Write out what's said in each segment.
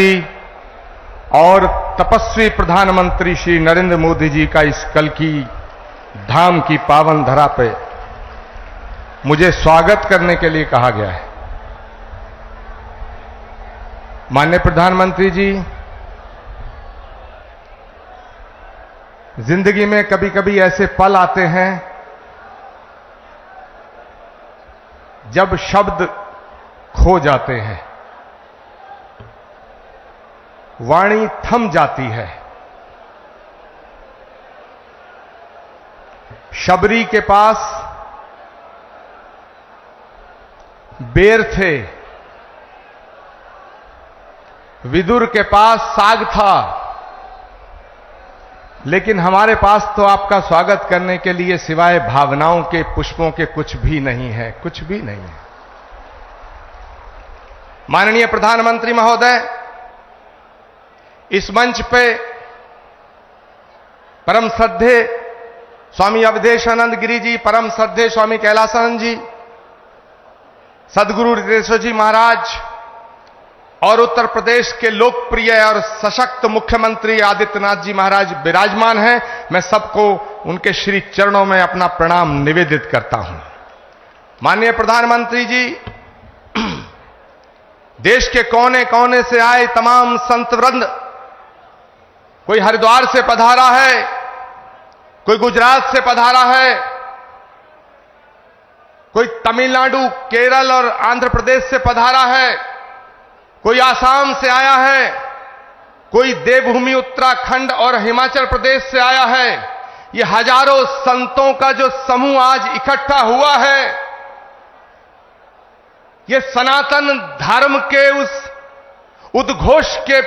और तपस्वी प्रधानमंत्री श्री नरेंद्र मोदी जी का इस कल्कि धाम की पावन धरा पे मुझे स्वागत करने के लिए कहा गया है। माननीय प्रधानमंत्री जी, जिंदगी में कभी कभी ऐसे पल आते हैं जब शब्द खो जाते हैं, वाणी थम जाती है। शबरी के पास बेर थे, विदुर के पास साग था, लेकिन हमारे पास तो आपका स्वागत करने के लिए सिवाय भावनाओं के पुष्पों के कुछ भी नहीं है, कुछ भी नहीं है। माननीय प्रधानमंत्री महोदय, इस मंच पे परम श्रद्धे स्वामी अवधेशानंद गिरी जी, परम श्रद्धे स्वामी कैलासानंद जी, सदगुरु रितेश्वर जी महाराज और उत्तर प्रदेश के लोकप्रिय और सशक्त मुख्यमंत्री आदित्यनाथ जी महाराज विराजमान हैं। मैं सबको उनके श्री चरणों में अपना प्रणाम निवेदित करता हूं। माननीय प्रधानमंत्री जी, देश के कोने कोने से आए तमाम संत वृंद, कोई हरिद्वार से पधारा है, कोई गुजरात से पधारा है, कोई तमिलनाडु, केरल और आंध्र प्रदेश से पधारा है, कोई आसाम से आया है, कोई देवभूमि उत्तराखंड और हिमाचल प्रदेश से आया है। ये हजारों संतों का जो समूह आज इकट्ठा हुआ है, ये सनातन धर्म के उस उद्घोष के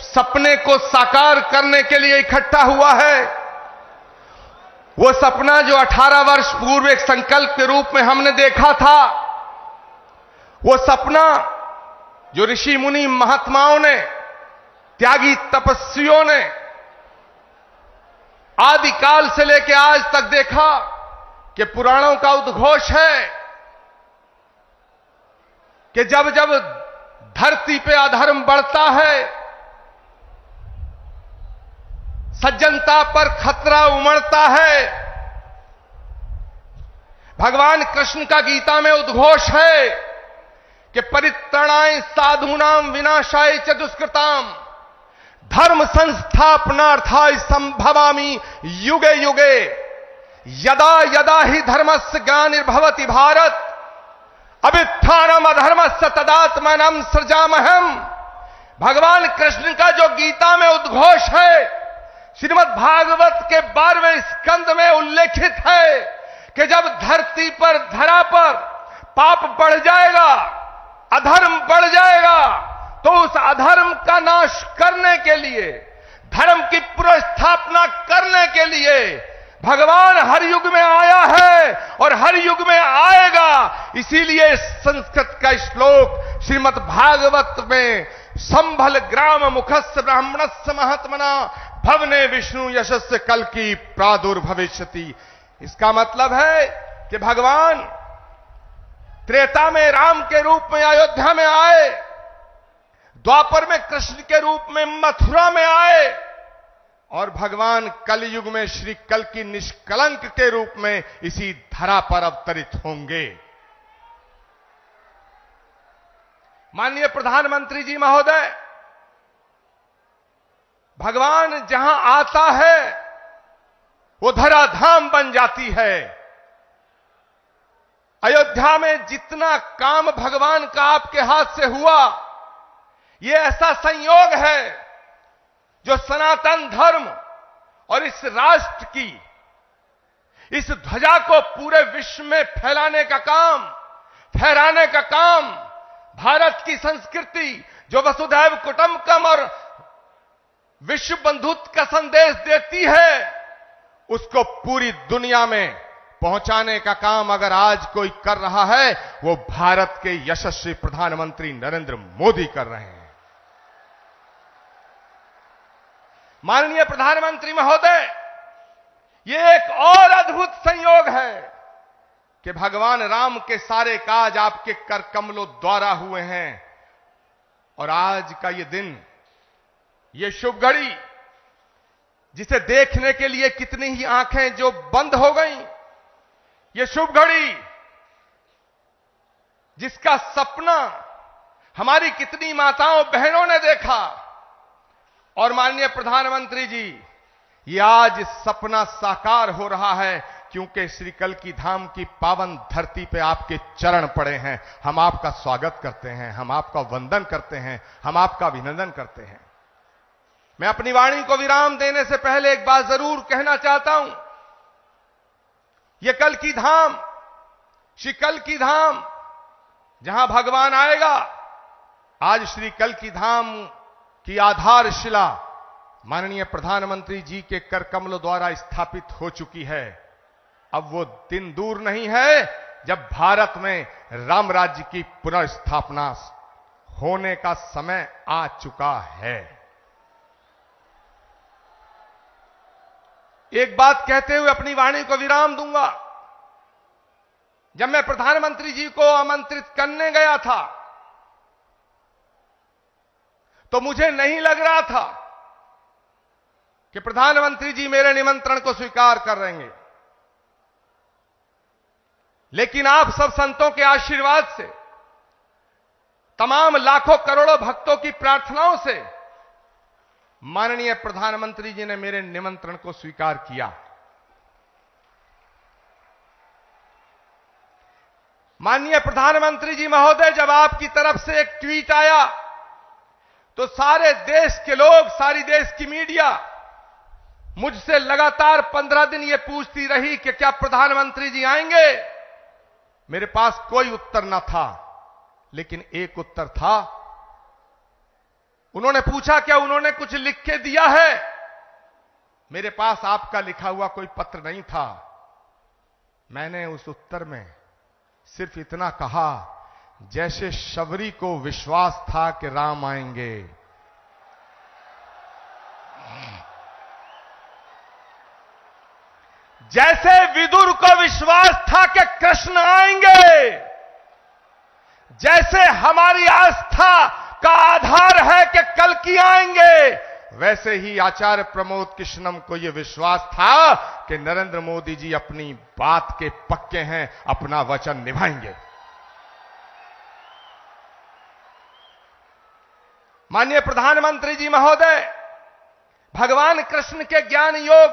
सपने को साकार करने के लिए इकट्ठा हुआ है। वो सपना जो 18 वर्ष पूर्व एक संकल्प के रूप में हमने देखा था, वो सपना जो ऋषि मुनि महात्माओं ने, त्यागी तपस्वियों ने आदिकाल से लेकर आज तक देखा कि पुराणों का उद्घोष है कि जब जब धरती पे अधर्म बढ़ता है, सज्जनता पर खतरा उमड़ता है। भगवान कृष्ण का गीता में उद्घोष है कि परित्राणाय साधूनाम विनाशाय च दुष्कृताम धर्म संस्थापनार्थाय संभवामि युगे युगे यदा यदा ही धर्मस्य ग्लानिर्भवति भारत अभ्युत्थानम अधर्मस्य तदात्मानं सृजामहम्। भगवान कृष्ण का जो गीता में उद्घोष है, श्रीमद् भागवत के 12वें स्कंद में उल्लेखित है कि जब धरती पर, धरा पर पाप बढ़ जाएगा, अधर्म बढ़ जाएगा, तो उस अधर्म का नाश करने के लिए, धर्म की पुनर्स्थापना करने के लिए भगवान हर युग में आया है और हर युग में आएगा। इसीलिए संस्कृत का श्लोक श्रीमद् भागवत में संभल ग्राम मुखस्य ब्राह्मणस्य महात्मना भवने विष्णु यशस्य कल्कि प्रादुर्भविष्यति। इसका मतलब है कि भगवान त्रेता में राम के रूप में अयोध्या में आए, द्वापर में कृष्ण के रूप में मथुरा में आए, और भगवान कलयुग में श्री कल्कि निष्कलंक के रूप में इसी धरा पर अवतरित होंगे। माननीय प्रधानमंत्री जी महोदय, भगवान जहां आता है वो धराधाम बन जाती है। अयोध्या में जितना काम भगवान का आपके हाथ से हुआ, ये ऐसा संयोग है जो सनातन धर्म और इस राष्ट्र की, इस ध्वजा को पूरे विश्व में फैलाने का काम, फहराने का काम, भारत की संस्कृति जो वसुधैव कुटुंबकम और विश्व बंधुत्व का संदेश देती है, उसको पूरी दुनिया में पहुंचाने का काम अगर आज कोई कर रहा है, वो भारत के यशस्वी प्रधानमंत्री नरेंद्र मोदी कर रहे हैं। माननीय प्रधानमंत्री महोदय, ये एक और अद्भुत संयोग है कि भगवान राम के सारे काज आपके कर कमलों द्वारा हुए हैं और आज का ये दिन ये शुभ घड़ी जिसे देखने के लिए कितनी ही आंखें जो बंद हो गईं, ये शुभ घड़ी जिसका सपना हमारी कितनी माताओं बहनों ने देखा, और माननीय प्रधानमंत्री जी, ये आज सपना साकार हो रहा है क्योंकि श्री कल्कि धाम की पावन धरती पे आपके चरण पड़े हैं। हम आपका स्वागत करते हैं, हम आपका वंदन करते हैं, हम आपका अभिनंदन करते हैं। मैं अपनी वाणी को विराम देने से पहले एक बात जरूर कहना चाहता हूं। यह कल्कि धाम, श्री कल्कि धाम जहां भगवान आएगा, आज श्री कल्कि धाम की आधारशिला माननीय प्रधानमंत्री जी के कर कमलों द्वारा स्थापित हो चुकी है। अब वो दिन दूर नहीं है जब भारत में राम राज्य की पुनर्स्थापना होने का समय आ चुका है। एक बात कहते हुए अपनी वाणी को विराम दूंगा। जब मैं प्रधानमंत्री जी को आमंत्रित करने गया था तो मुझे नहीं लग रहा था कि प्रधानमंत्री जी मेरे निमंत्रण को स्वीकार कर लेंगे, लेकिन आप सब संतों के आशीर्वाद से, तमाम लाखों करोड़ों भक्तों की प्रार्थनाओं से माननीय प्रधानमंत्री जी ने मेरे निमंत्रण को स्वीकार किया। माननीय प्रधानमंत्री जी महोदय, जब आपकी तरफ से एक ट्वीट आया तो सारे देश के लोग, सारी देश की मीडिया मुझसे लगातार 15 दिन यह पूछती रही कि क्या प्रधानमंत्री जी आएंगे। मेरे पास कोई उत्तर न था, लेकिन एक उत्तर था। उन्होंने पूछा क्या उन्होंने कुछ लिख के दिया है। मेरे पास आपका लिखा हुआ कोई पत्र नहीं था। मैंने उस उत्तर में सिर्फ इतना कहा, जैसे शबरी को विश्वास था कि राम आएंगे, जैसे विदुर को विश्वास था कि कृष्ण आएंगे, जैसे हमारी आस्था का आधार है कि कल्कि आएंगे, वैसे ही आचार्य प्रमोद कृष्णम को यह विश्वास था कि नरेंद्र मोदी जी अपनी बात के पक्के हैं, अपना वचन निभाएंगे। माननीय प्रधानमंत्री जी महोदय, भगवान कृष्ण के ज्ञान योग,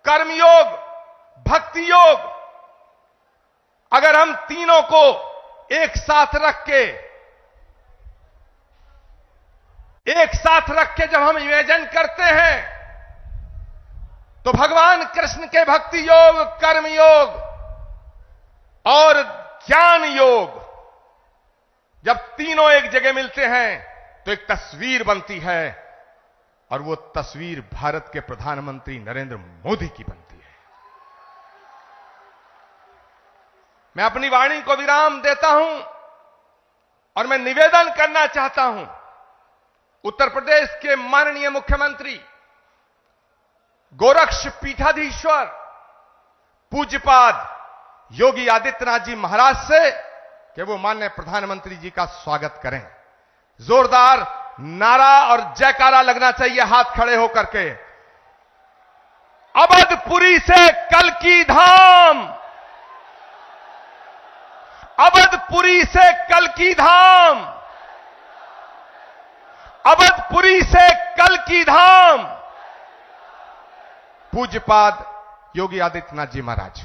कर्म योग, भक्ति योग, अगर हम तीनों को एक साथ रख के जब हम इमेजिन करते हैं तो भगवान कृष्ण के भक्ति योग, कर्म योग और ज्ञान योग जब तीनों एक जगह मिलते हैं तो एक तस्वीर बनती है, और वो तस्वीर भारत के प्रधानमंत्री नरेंद्र मोदी की बनती है। मैं अपनी वाणी को विराम देता हूं और मैं निवेदन करना चाहता हूं उत्तर प्रदेश के माननीय मुख्यमंत्री गोरक्ष पीठाधीश्वर पूज्यपाद योगी आदित्यनाथ जी महाराज से कि वो माननीय प्रधानमंत्री जी का स्वागत करें। जोरदार नारा और जयकारा लगना चाहिए हाथ खड़े होकर के। अवधपुरी से कल्कि धाम, अवधपुरी से कल्कि धाम, अवधपुरी से कल्कि धाम। पूज्यपाद योगी आदित्यनाथ जी महाराज।